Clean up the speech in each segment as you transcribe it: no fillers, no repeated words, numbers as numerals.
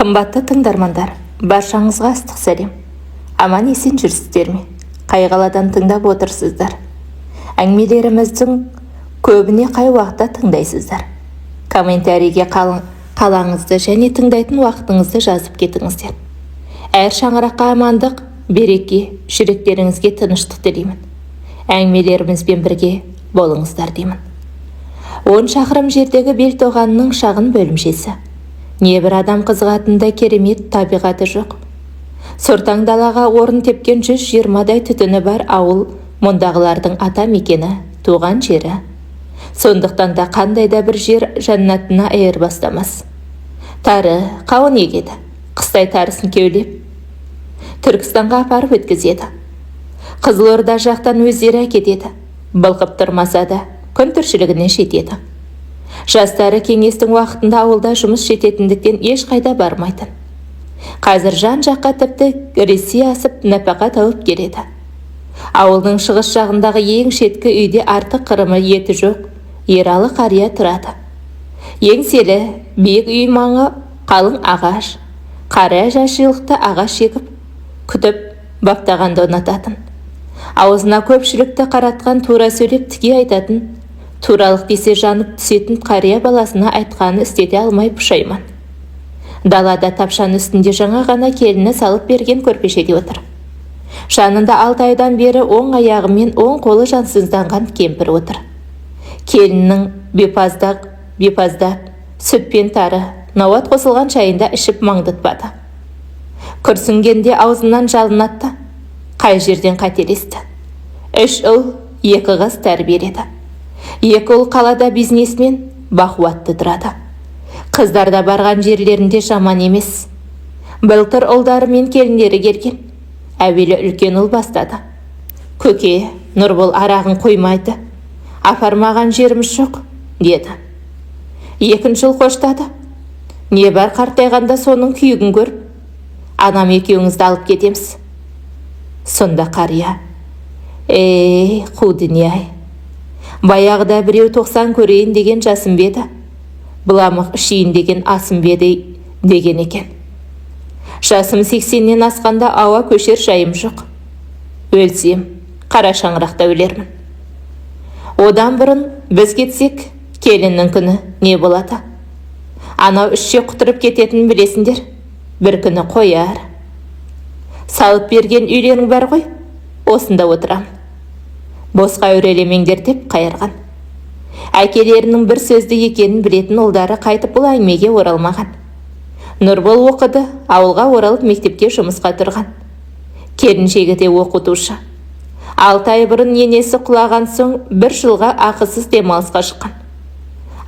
Қымбатты тыңдармандар, баршаңызға ыстық сәлем. Аман есен жүрсіздер ме? Қай қаладан тыңдап отырсыздар? Әңгімелеріміздің көбіне қай уақытта тыңдайсыздар? Комментарийге қалаңызды және тыңдайтын уақытыңызды жазып кетіңіздер. Әр шаңыраққа амандық, береке, жүректеріңізге тыныштық тілеймін. Әңгімелерімізбен бірге болыңыздар деймін. 10 шақырым жердегі Белтоғанның шағын бөлімшесі. Небір адам қызығатындай керемет табиғаты жоқ. Сортаң далаға орын тепкен 120-дай түтіні бар ауыл мұндағылардың ата мекені, туған жері. Сондықтан да қандай да бір жер жаннатына айыр бастамас. Тары, қауын егеді, қыстай тарысын кеулеп, Түркістанға апарып өткізеді. Қызылорда жақтан өздері әкетеді, былқып тұрмаса да күн тіршілігіне жетеді. Жастары кеңестің уақытында ауылда жұмыс жететіндіктен ешқайда бармайтын. Қазір жан-жаққа тіпті Ресей асып нәпақа тауып келеді. Ауылдың шығыс жағындағы ең шеткі үйде артық қырымы еті жоқ, ералы қария тұрады. Еңселі, биік үй маңы қалың ағаш, қара жашылықты ағаш егіп, күтіп, баптағанды ұнататын. Аузына көпшілікті қаратқан, тура сөйлеп тіке айтатын, туралық десе жанып түсетін қария баласына айтқаны істете алмай пұшайман. Далада тапшан үстінде жаңа ғана келіні салып берген көрпешеде отыр. Жанында 6 айдан бері оң аяғымен оң қолы жансызданған кемпір отыр. Келіннің бепаздап, сүтпен тары, науат қосылған шайында ішіп маңдытпады. Күрсінгенде аузынан жалын атты. Қай жерден қателесті. 3 ұл, 2 қыз тәрбиеледі. 2 ұл қалада бизнесмен, бақуатты тұрады. Қыздарда барған жерлерінде жаман емес. Былтыр ұлдары мен келіндері келген. Әуелі үлкен ұл бастады. Көке, Нұрбол арағын қоймайды. Апармаған жеріміз жоқ, деді. 2-ші ұл қоштады. Не бар қартайғанда соның күйігін көріп, анам екеуіңізді алып кетеміз. Сонда қария, қу дүние-ай. Баяғыда біреу 90 көрейін деген жасым беді, бұламық ішейін деген асым беді деген екен. Жасым 80-нен асқанда ауа көшер жайым жоқ. Өлсем, қара шаңырақта өлермін. Одан бұрын біз кетсек, келіннің күні не болады? Анау 3-ше құтырып кететінін білесіңдер, бір күні қояр. Салып берген үйленің бар ғой, осында отырам. Босқа өрелемеңдер деп қайырған. Әкелерінің бір сөзді екенін білетін ұлдары қайтып бұл әңгімеге оралмаған. Нұрбол оқыды, ауылға оралып мектепке жұмысқа тұрған. Келіншегі де оқытушы. 6 ай бұрын енесі құлаған соң 1 жылға ақысыз демалысқа шыққан.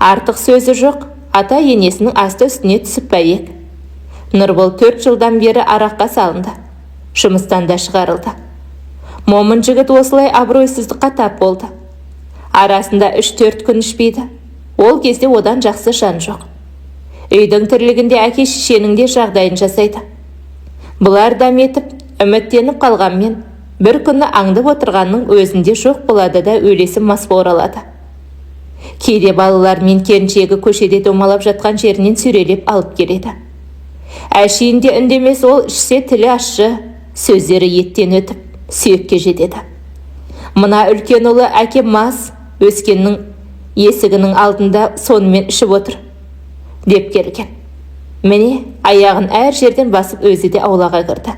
Артық сөзі жоқ, ата енесінің асты үстіне түсіп бәйек. Нұрбол 4 жылдан бері араққа салынды. Жұмыстан да шығарылды. Момын жігіт осылай абыройсыздыққа тап болды. Арасында 3-4 күн ішпейді. Ол кезде одан жақсы жан жоқ. Үйдің тірлігінде әке шешенің де жағдайын жасайды. Бұлар дәметіп, үміттеніп қалғанмен, бір күні аңдып отырғанның өзінде жоқ болады да өлесі мас оралады. Кейде балалар мен келіншегі көшеде домалап жатқан жерінен сүйрелеп алып келеді. Әшейінде үндемес ол, ішсе тілі ащы, сөздері еттен өтіп, сүйекке жетеді. Мына үлкен ұлы әке мас, өскеннің есігінің алдында сонымен ішіп отыр, деп келген. Міне, аяғын әр жерден басып өзі де аулаға кірді.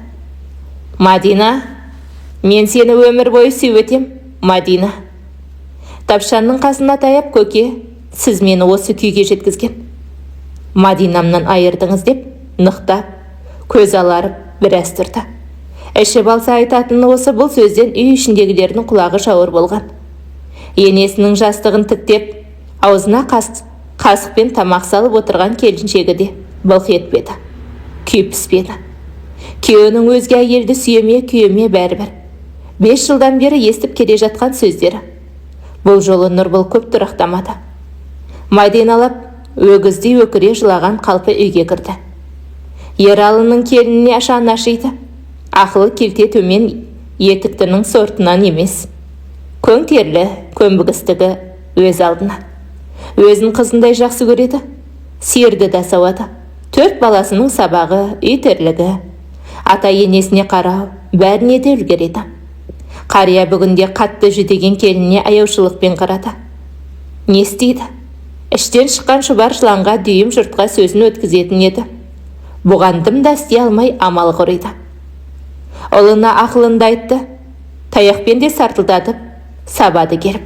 Мадина, мен сені өмір бойы сүйетем, Мадина. Тапшанның қасына таяп, көке, сіз мені осы күйге жеткізген. Мадинамнан айырдыңыз деп, нықтап, көз аларып, біраз тұрды. Ішіп алса айтатыны осы, бұл сөзден үй ішіндегілердің құлағы жауыр болған. Енесінің жастығын тіктеп, аузына қасықпен тамақ салып отырған келіншегі де былқ етпеді. Күйіп піспеді. Күйеуінің өзге әйелді сүйеме, күйеме бәрібір. 5 жылдан бері естіп келе жатқан сөздері. Бұл жолы Нұрбол көп тұрақтамады. Мадиналап, өгіздей өкіре жылаған қалпы үйге кірді. Ералының келініне ашан ашиды. Ақылы келте төмен етіктінің сортынан емес. Көң терлі, көнбігістігі өз алдына. Өзін қызындай жақсы көреді. Сиырды да сауады. 4 баласының сабағы, үй тірлігі, ата енесіне қарау, бәріне де үлгереді. Қария бүгінде қатты жүдеген келініне аяушылықпен қарады. Не істейді? Іштен шыққан шұбар жыланға дүйім жұртқа сөзін өткізетін еді. Бұған дым да істей алмай амал құрыйды. Ұлына ақылынды айтты, таяқпен де сартылдатып, сабады келіп.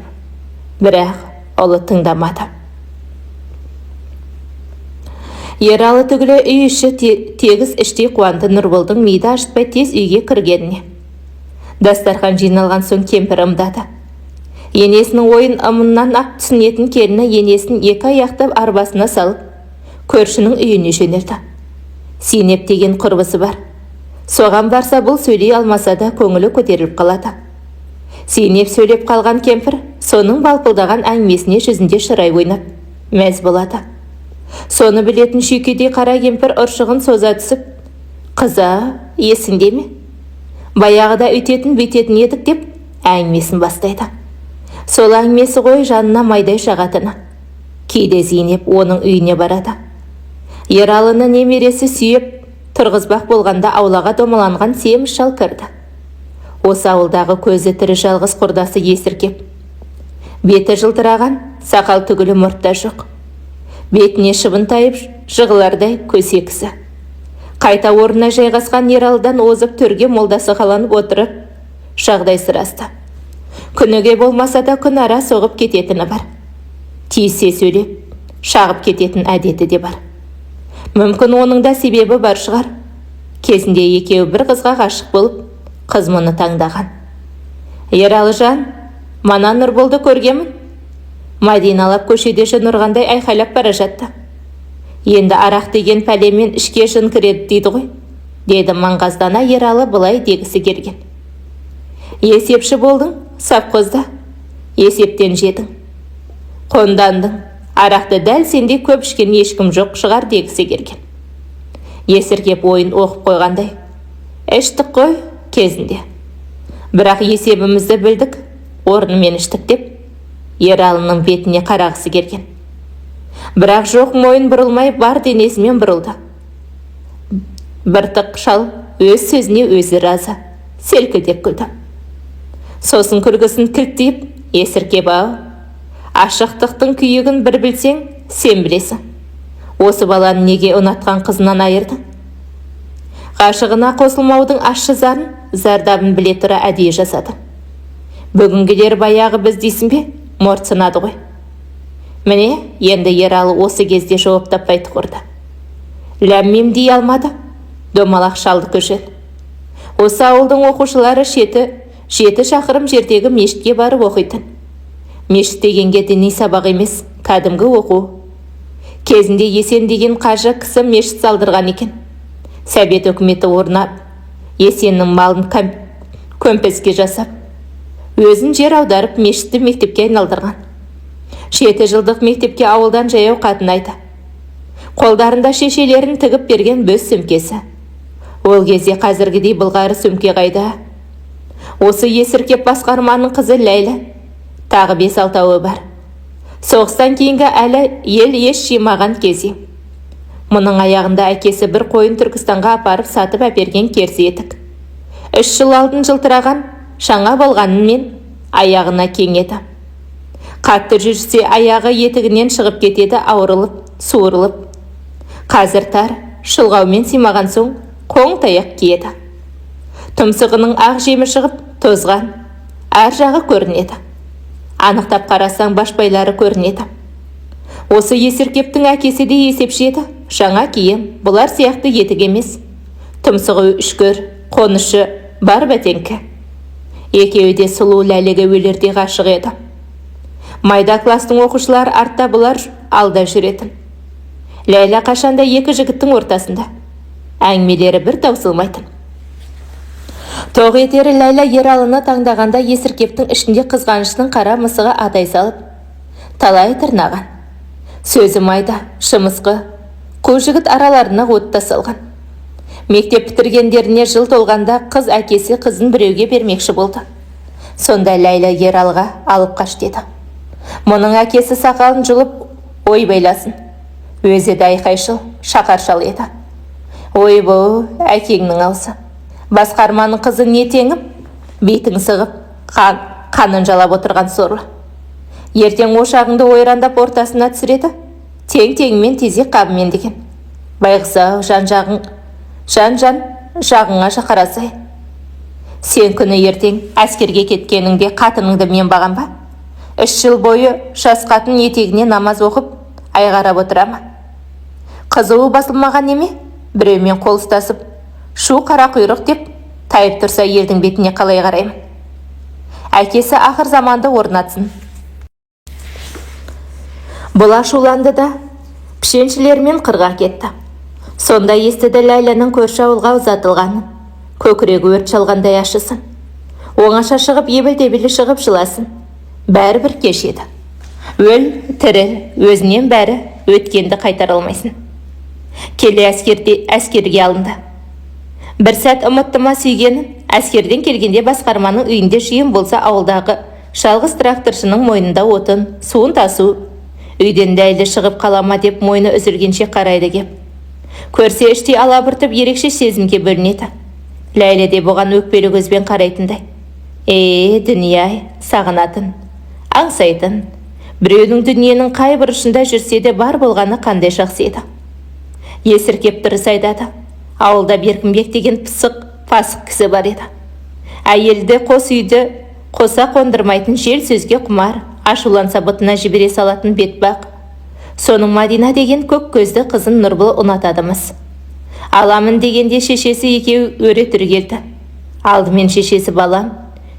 Бірақ ұлы тыңдамады. Ералы түгілі үй іші тегіс іштей қуанды Нұрболдың миды ашытпай тез үйге кіргеніне. Дастархан жиналған соң кемпір ымдады. Енесінің ойын ымынан ақ түсінетін келіні енесін 2 аяқтап арбасына салып, көршінің үйіне жөнелді. Сенеп деген құрбысы бар. Соған барса бұл сөйлей алмаса да көңілі көтеріліп қалады. Сенеп сөйлеп қалған кемпір соның балпылдаған әңгімесіне жүзінде шырай ойнап, мәз болады. Соны білетін шүйкедей қара кемпір ұршығын соза түсіп, «Қыза, есіңде ме? Баяғыда үйтетін бүйтетін едік» деп әңгімесін бастайды. Сол әңгімесі ғой жанына майдай шағатыны. Кейде Зейнеп оның үйіне барады. Ералыны немересі сүйеп, тұрғызбақ болғанда аулаға домаланған семіз шал кірді. Осы ауылдағы көзі тірі жалғыз құрдасы есіркеп. Беті жылтыраған, сақал түгілі мұртта жоқ. Бетіне шыбын тайып жығылардай көсекісі. Қайта орнына жайғасқан Ералыдан озып төрге молдасы қаланып отырып, жағдай сұрасты. Күніге болмаса да күн ара соғып кететіні бар. Тиісе сөйлеп, шағып кететін әдеті де бар. Мүмкін оның да себебі бар шығар. Кезінде екеуі бір қызға ғашық болып, қыз мұны таңдаған. Ералыжан, мана Нұрболды көргемін. Мадиналап көшеде жын ұрғандай айқайлап бара жатты. Енді арақ деген пәлемен ішке жын кіреді дейді ғой, деді маңғаздана Ералы былай дегісі келген. Есепші болдың, сапқозда. Есептен жедің. Қондандың. Арақты дәл сенде көп ішкен ешкім жоқ шығар дегісі келген. Есіркеп ойын оқып қойғандай. Іштік қой кезінде. Бірақ есебімізді білдік, орнымен іштік деп Ералының бетіне қарағысы келген. Бірақ жоқ, мойын бұрылмай бар денесімен бұрылды. Біртық шал өз сөзіне өзі разы, селкілдеп күлді. Сосын күлгісін кілттейіп, есіркеп ау, ашықтықтың күйігін бір білсең, сен білесің. Осы баланы неге ұнатқан қызынан айырдың? Ғашығына қосылмаудың ащы зарын, зардабын біле тұра әдейі жасады. Бүгінгілер баяғы біз дейсің бе? Морт сынады ғой. Міне, енді Ералы осы кезде жауап таппай тұқырды. Ләммем дей алмады. Домалақ шалды көшен. Осы ауылдың оқушылары жеті шақырым жердегі мешітке барып оқитын. Мешіт дегенге діни сабақ емес, кәдімгі оқу. Кезінде Есен деген қажы кісі мешіт салдырған екен. Совет үкіметі орнап, Есеннің малын көмпеске жасап, өзін жер аударып мешітті мектепке айналдырған. 7 жылдық мектепке ауылдан жаяу қатынайды. Қолдарында шешелерін тігіп берген бөз сөмкесі. Ол кезде қазіргідей былғары сөмке қайда. Осы есіркеп басқарманың қызы Ләйлә. Тағы 5-6 бар. Соғыстан кейінгі әлі ел еш жимаған кезі. Мұның аяғында әкесі бір қойын Түркістанға апарып сатып әперген керзі етік. 3 жыл алдын жылтыраған шаңа болғанымен аяғына кең еді. Қатты жүрсе аяғы етігінен шығып кетеді, ауырылып, суырылып. Қазір тар, шылғаумен симаған соң қоң таяқ киеді. Тұмсығының ақ жемі шығып, тозған, әр жағы көрінеді. Анықтап қарасаң башпайлары көрінеді. Осы есіркептің әкесі де есепші еді. Жаңа киім, бұлар сияқты етік емес. Тұмсығы үшкір, қонышы, бар бәтеңкі. Екеуі де сұлу Ләлеге өлерде ғашық еді. Майда кластың оқушылар артта, бұлар алда жүретін. Ләйлә қашанда 2 жігіттің ортасында. Әңгімелері бір таусылмайтын. Тоқ етері Ләйлә Ералыны таңдағанда есіркептің ішінде қызғаныштың қара мысығы адай салып, талай тырнаған. Сөзі майда, шымысқы, қу жігіт араларына от тасалған. Мектеп бітіргендеріне жыл толғанда қыз әкесі қызын біреуге бермекші болды. Сонда Ләйлә Ералыға алып қаш деді. Мұның әкесі сақалын жұлып ой байласын. Өзі де айқайшыл, шақаршал еді. Ойбу, әкеңнің алсы. Басқарманың қызы не теңіп, бетің сығып, қанын жалап отырған сорлы. Ертең ошағыңды ойрандап ортасына түсіреді, тең-теңмен тезек қабымен деген. Байғызау жан жағыңа шақарасай. Сен күні ертең әскерге кеткеніңде қатыныңды мен бағам ба? 3 жыл бойы жас қатын етегіне намаз оқып, айғарап отырама. Қызуы басылмаған неме? Біреумен қол ұстасып, шу қара құйрық деп тайып тұрса елдің бетіне қалай қараймын? Әкесі ақыр заманды орнатсын. Бұл ашуланды да пішеншілермен қырға кетті. Сонда естіді Ләйләнің көрші ауылға ұзатылғанын, көкірегі өрт шалғандай ашысын. Оңаша шығып, ебіл-дебілі шығып жыласын. Бәрібір кешеді. Өл, тірі, өзінен бәрі өткенді қайтара алмайсың. Келе әскерге алынды. Бір сәт ұмыттыма сүйгенін, әскерден келгенде басқарманың үйінде жиын болса ауылдағы жалғыз тракторшының мойнында отын, суын тасу. Үйден Ләйлі шығып қалама деп мойны үзілгенше қарайды кеп. Көрсе іштей алабыртып ерекше сезімге бөлінеді. Ләйлі де бұған өкпелі көзбен қарайтындай. Дүние-ай, сағынатын, аңсайтын. Біреудің дүниенің қай бұрышында жүрсе де бар болғаны қандай жақсы еді. Есіркеп дұрыс айтады. Ауылда Беркінбек деген пасық кісі бар еді. Әйелді қос үйді қоса қондырмайтын, жел сөзге құмар, ашуланса бұтына жібере салатын бетбақ. Соның Мадина деген көк көзді қызын Нұрбол ұнатадымыз. Аламын дегенде шешесі екеу өре түргелді. Алдымен шешесі балам,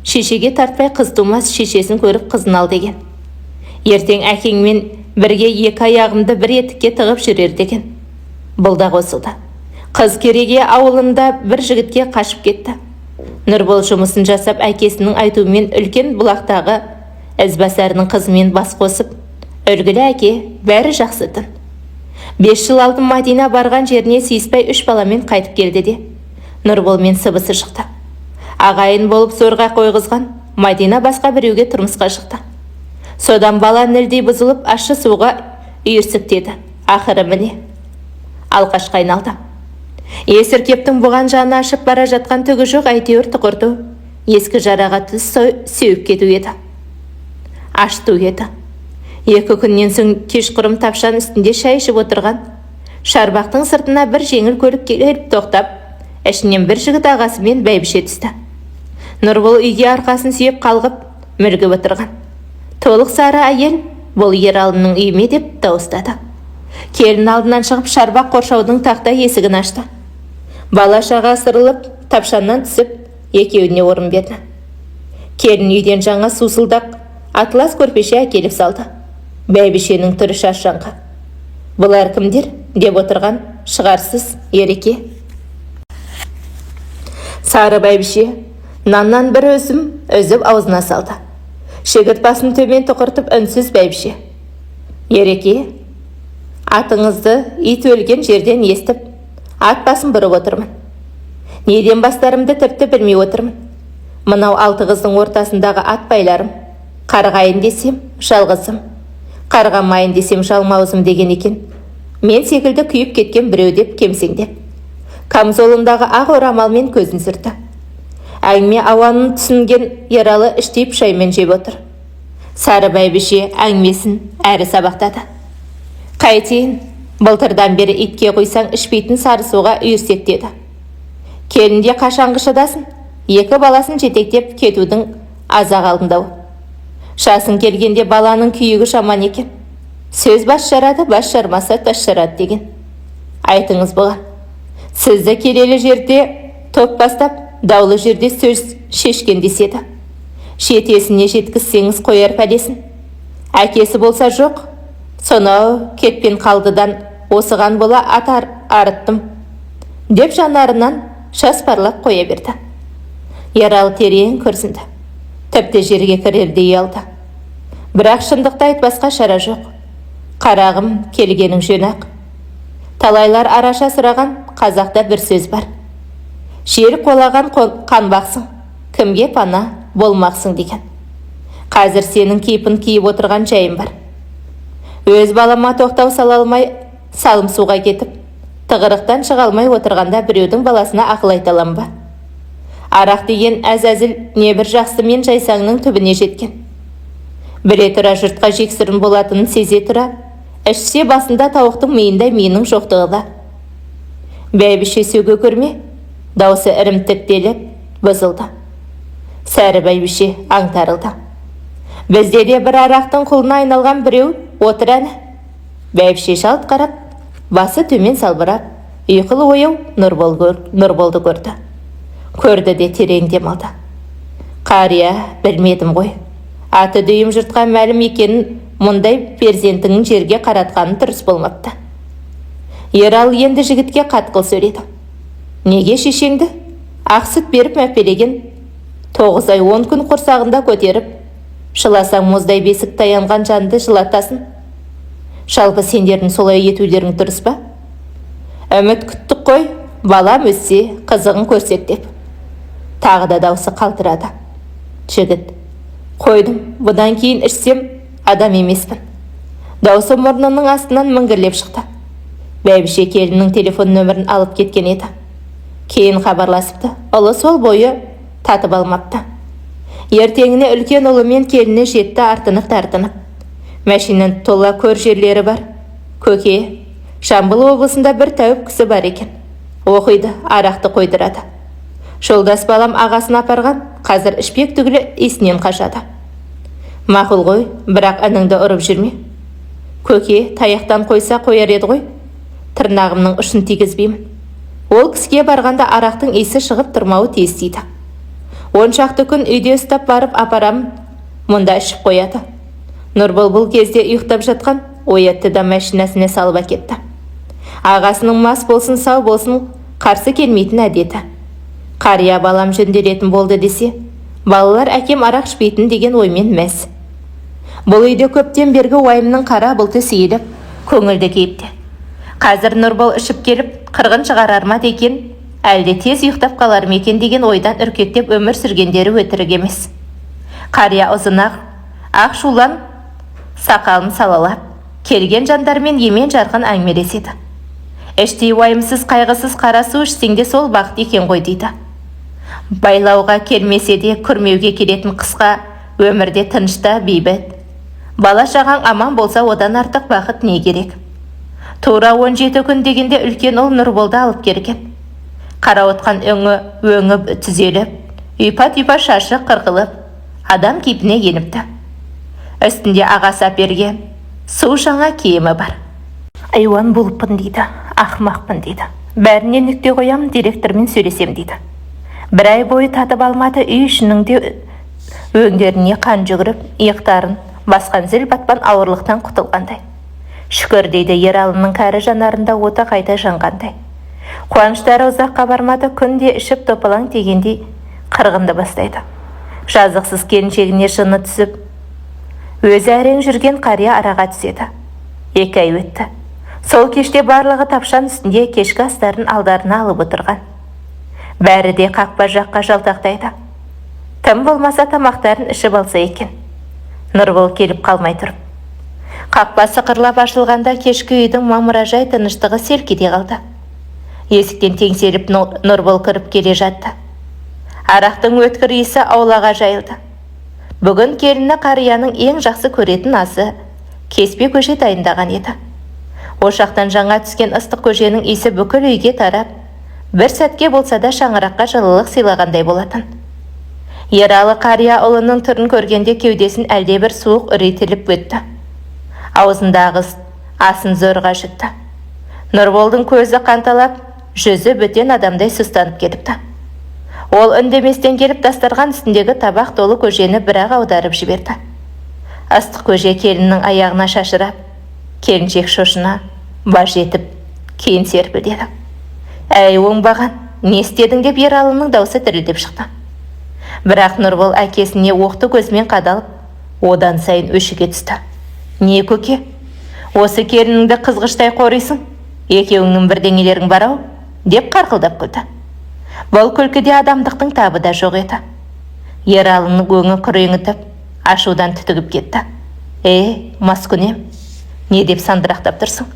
шешеге тартпай қыз тумас, шешесін көріп қызын ал деген. Ертең әкеңмен бірге 2 аяғымды бір етікке тығып жүрер деген. Бұл да қосылды. Қыз кереге ауылында бір жігітке қашып кетті. Нұрбол жұмысын жасап, әкесінің айтуымен үлкен бұлақтағы ізбасарының қызымен бас қосып, үлгілі әке, бәрі жақсытын. 5 жыл алдын Мадина барған жеріне сыйыспай 3 баламен қайтып келді де, Нұрболмен сыбысы шықты. Ағайын болып зорға қойғызған Мадина басқа біреуге тұрмысқа шықты. Содан бала нілдей бұзылып, ащы суға үйірсіктеді. Ақыры міне алқашқа айналды. Есіркептің бұған жаны ашып бара жатқан түгі жоқ, әйтеуір тұқырту, ескі жараға түс сеуіп кету еді. Ашту еді. 2 күннен соң кешқұрым тапшан үстінде шай ішіп отырған шарбақтың сыртына бір жеңіл көлік келіп тоқтап, ішінен бір жігіт ағасы мен бәйбіше түсті. Нұрбол үйге арқасын сүйеп қалғып, мүлгіп отырған. Толық сары әйел, бұл Ералының үйіме деп дауыстады. Келін алдынан шығып шарбақ қоршаудың тақта есігін ашты. Бала шаға сырылып, тапшаннан түсіп, екеуіне орын берді. Келін үйден жаңа сусылдақ атлас көрпеше әкеліп салды. Бәйбішенің түрі шаршаңқы. Бұлар кімдер? Деп отырған шығарсыз Ереке. Сары бәйбіше наннан бір үзіп аузына салды. Шегірт басын төмен тұқыртып үнсіз бәйбіше. Ереке, атыңызды ит өлген жерден естіп, ат басын бұрып отырмын. Неден бастарымды тіпті білмей отырмын. Мынау 6 қыздың ортасындағы ат байларым. Қарғайын десем, жалғызым. Қарғамайын десем, жалмаузым деген екен. Мен секілді күйіп кеткен біреу деп кемсеңдеп. Камзолындағы ақ орамалмен көзін сүрді. Әңгіме ауанын түсінген Ералы іштей пішаймен жеп отыр. Сары бәйбіше әңгімесін әрі сабақтады. Қайтейін, былтырдан бері итке қойсаң ішпейтін сары суға үйірсек деді. Келінде қашанғы шыдасын, 2 баласын жетектеп кетудің азақ алдындау. Жасын келгенде баланың күйігі жаман екен. Сөз бас жарады, бас жармаса тас жарады деген. Айтыңыз бұған. Сізді келелі жерде топ бастап, даулы жерде сөз шешкен деседі. Шетесіне жеткізсеңіз қояр пәлесін. Әкесі болса жоқ. Сонау кетпен қалдыдан осыған бола атар арыттым. Деп жанарынан жас парлап қоя берді. Ералы терең күрсінді. Тіпті жерге кірердей алды. Бірақ шындықты айтпасқа шара жоқ. Қарағым, келгенің жөн-ақ. Талайлар араша сұраған қазақта бір сөз бар. Жер қолаған қанбақсың, кімге пана болмақсың деген. Қазір сенің кейпін киіп отырған жайым бар. Өз балама тоқтау сала алмай салым суға кетіп, тығырықтан шыға алмай отырғанда біреудің баласына ақыл айта алам ба? Арақ деген әзәзіл небір жақсы мен жайсаңның түбіне жеткен. Біле тұра жұртқа жексірін болатынын сезе тұра, ішсе басында тауықтың миындай миының жоқтығы да. Бәйбіше сөге көрме, даусы ірімтіктеліп бұзылды. Сәрі бәйбіше аңтарылды. Бізде де бір арақтың құлына айналған біреу отыр әні. Бәйбіше жалт қарап, басы төмен салбырап, ұйқылы ояу Нұрболды көрді. Көрді де терең демалды. Қария, білмедім ғой. Аты дүйім жұртқа мәлім екенін, мұндай перзентіңнің жерге қаратқанын дұрыс болмапты. Ералы енді жігітке қатқыл сөйледі. Неге шешеңді? Ақ сүт беріп мәпелеген, 9 ай 10 күн құрсағында көтеріп, жыласаң мұздай бесік таянған жанды жылатасын. Жалпы сендердің солай етулерің дұрыс па? Үміт күттік қой, балам өссе, қызығын көрсек деп. Тағы да даусы қалтырады. Жігіт, қойдым, бұдан кейін ішсем, адам емеспін. Даусы мұрнының астынан міңгірлеп шықты. Бәйбіше келіннің телефон нөмірін алып кеткен еді. Кейін хабарласыпты, ұлы сол бойы татып алмапты. Ертеңіне үлкен ұлы мен келіні жетті артынып-тартынып. Мәшинен тола көр жерлері бар. Көке, Жамбыл облысында бір тәуіп кісі бар екен. Оқиды, арақты қойдырады. Жолдас балам ағасын апарған, қазір ішпек түгілі есінен қашады. Мақұл ғой, бірақ ініңді ұрып жүрме. Көке, таяқтан қойса қояр еді ғой. Тырнағымның ұшын тигізбеймін. Ол кісіге барғанда арақтың иісі шығып тұрмауы тиіс дейді. 10 шақты күн үйде ұстап барып апарамын, мұнда ішіп қояды. Нұрбол бұл кезде ұйықтап жатқан, оятты да машинасына салып әкетті. Ағасының мас болсын, сау болсын, қарсы келмейтін әдеті. Қария балам жөнделетін болды десе, балалар әкем арақ ішпейтін деген оймен мәз. Бұл үйде көптен бергі уайымның қара бұлты сейіліп, көңілді кейіпте. Қазір Нұрбол ішіп келіп, қырғын шығарар ма деген, әлде тез ұйықтап қалар ма екен деген ойдан үркектеп өмір сүргендері өтірік емес. Қария ұзынақ, ақ шулан, сақалын салалап, келген жандармен емен жарқын әңгімелеседі. Іштей уайымсыз, қайғысыз қарасу ішсеңде сол бақыт екен ғой дейді. Байлауға келмесе де күрмеуге келетін қысқа, өмірде тынышта бейбіт. Бала шағаң аман болса одан артық бақыт не керек? Тура 17 күн дегенде үлкен ұл Нұрболды алып келген. Қарауытқан өңі түзеліп, үйпа-түйпа шашы қырқылып, адам кейпіне еніпті. Үстінде ағасы әперген су жаңа киімі бар. Айуан болыппын дейді, ақымақпын дейді. Бәріне нүкте қоям, директормен сөйлесем дейді. Бір ай бойы татып алмады, үй ішінің де өңдеріне қан жүгіріп, иықтарын басқан зіл батпан ауырлықтан құтылғандай. Шүкір дейді, Ералының кәрі жанарында оты қайта жанғандай. Қуаныштары ұзаққа бармады, күнде ішіп топалаң дегендей қырғынды бастайды. Жазықсыз келіншегіне жыны түсіп, өзі әрең жүрген қария араға түседі. 2 ай өтті. Сол кеште барлығы тапшан үстінде кешкі астарын алдарына алып отырған. Бәрі де қақпа жаққа жалтақтайды. Тым болмаса тамақтарын ішіп алса екен. Нұрбол келіп қалмай тұрып. Қақпа сықырлап ашылғанда кешкі үйдің мамыражай тыныштығы селк ете қалды. Есіктен теңселіп Нұрбол кіріп келе жатты. Арақтың өткір иісі аулаға жайылды. Бүгін келіні қарияның ең жақсы көретін асы кеспе көже дайындаған еді. Ошақтан жаңа түскен ыстық көженің иісі бүкіл үйге тарап, бір сәтке болса да шаңыраққа жылылық сыйлағандай болатын. Ералы қария ұлының түрін көргенде кеудесін әлде бір суық үрейтіліп өтті. Аузындағы асын зорға жұтты. Нұрболдың көзі қанталап, жүзі бөтен адамдай сұстанып кетіпті. Ол үндеместен келіп дастархан үстіндегі табақ толы көжені бір-ақ аударып жіберді. Ыстық көже келіннің аяғына шашырап, келіншек шошына, баж етіп, кейін серпілдеді. Әй оңбаған, не істедің деп Ералының даусы дірілдеп шықты. Бірақ Нұрбол әкесіне оқты көзімен қадалып, одан сайын өшіге түсті. Не көке? Осы келініңді қызғыштай қорисың? Екеуіңнің бірдеңелерің бар-ау? Деп қарқылдап күлді. Бұл күлкіде адамдықтың табы да жоқ еді. Ералының өңі күреңітіп, ашудан түтігіп кетті. Маскүнем, не деп сандырақтап тұрсың?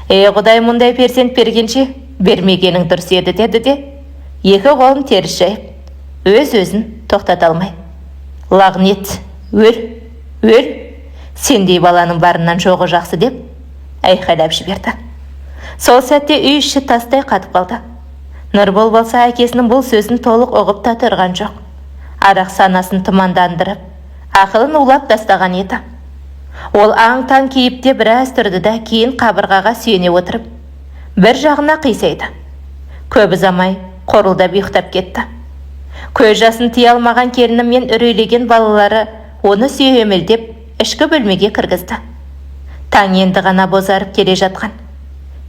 Құдай мұндай перзент бергенше бермегенің дұрыс еді деді де, екі қолын теріс жайып, өз-өзін тоқтата алмай. Лағнет, өл, сендей баланың барынан жоғы жақсы деп айқайлап жіберді. Сол сәтте үй іші тастай қатып қалды. Нұрбол болса әкесінің бұл сөзін толық ұғып та тұрған жоқ. Арақ санасын тұмандандырып, ақылын улап тастаған еді. Ол аң-таң кейіпте біраз тұрды да кейін қабырғаға сүйене отырып, бір жағына қисайды. Көп ұзамай қорылдап ұйықтап кетті. Көз жасын тия алмаған келіні мен үрейлеген балалары оны сүйемелдеп ішкі бөлмеге кіргізді. Таң енді ғана бозарып келе жатқан.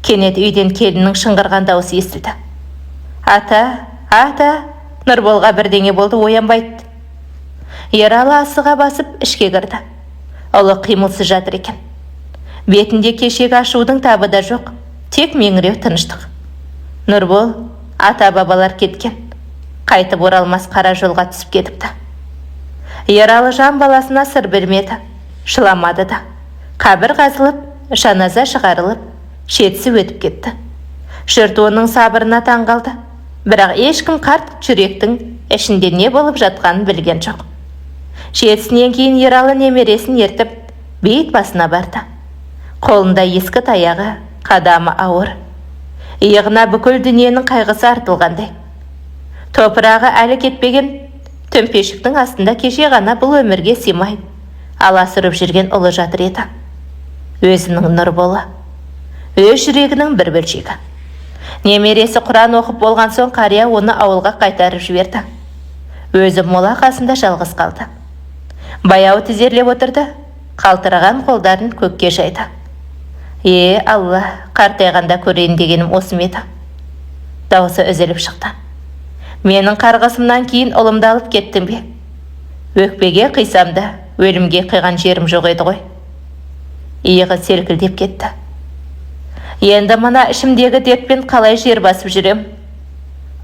Кенет үйден келіннің шыңғырған дауысы естілді. Ата, Нұрболға бірдеңе болды, оянбайды. Ералы асыға басып ішке кірді. Ұлы қимылсыз жатыр екен. Бетінде кешегі ашудың табы да жоқ, тек меңіреу тыныштық. Нұрбол, ата-бабалар кеткен. Қайтып оралмас қара жолға түсіп кетіпті. Ералы жан баласына сыр бермеді, шыламады да. Қабір қазылып, жаназа шығарылып, шетісі өтіп кетті. Жұрт оның сабырына таң қалды. Бірақ ешкім қарт жүректің ішінде не болып жатқанын білген жоқ. Жетісінен кейін Ералы немересін ертіп, бейіт басына барды. Қолында ескі таяғы, қадамы ауыр. Иығына бүкіл дүниенің қайғысы артылғандай. Топырағы әлі кетпеген төмпешіктің астында кеше ғана бұл өмірге симай аласырып жүрген ұлы жатыр еді. Өзінің Нұрболы, өз жүрегінің бір бөлшегі. Немересі Құран оқып болған соң қария оны ауылға қайтарып жіберді. Өзі мола қасында жалғыз қалды. Баяу тізерлеп отырды, қалтыраған қолдарын көкке жайды. Алла, қартайғанда көрейін дегенім осы ме еді? Дауысы үзіліп шықты. Менің қарғысымнан кейін ұлымды алып кеттің бе? Өкпеге қисамда өлімге қиған жерім жоқ еді ғой. Иығы селкілдеп кетті. Енді мына ішімдегі дертпен қалай жер басып жүрем?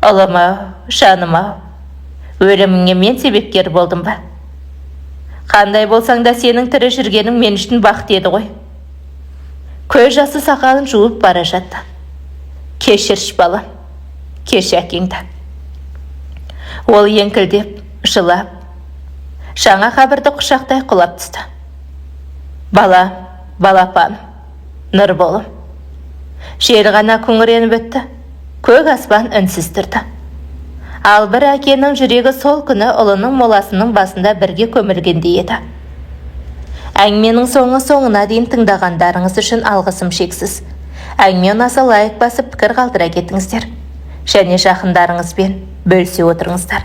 Ұлым-ау, жаным-ау, өліміңе мен себепкер болдым ба? Қандай болсаң да сенің тірі жүргенің мен үшін бақыт еді ғой. Көз жасы сақалын жуып бара жатты. Кешірші балам, кеш әкеңді. Ол еңкілдеп, жылап, жаңа қабірді құшақтай құлап түсті. Балапаным, Нұрболым. Жел ғана күңіреніп өтті, көк аспан үнсіз тұрды. Ал бір әкенің жүрегі сол күні ұлының моласының басында бірге көмілгендей еді. Әңгіменің соңына дейін тыңдағандарыңыз үшін алғысым шексіз. Әңгіме ұнаса лайк басып пікір қалдыра кетіңіздер. Және жақындарыңызбен бөлісе отырыңыздар.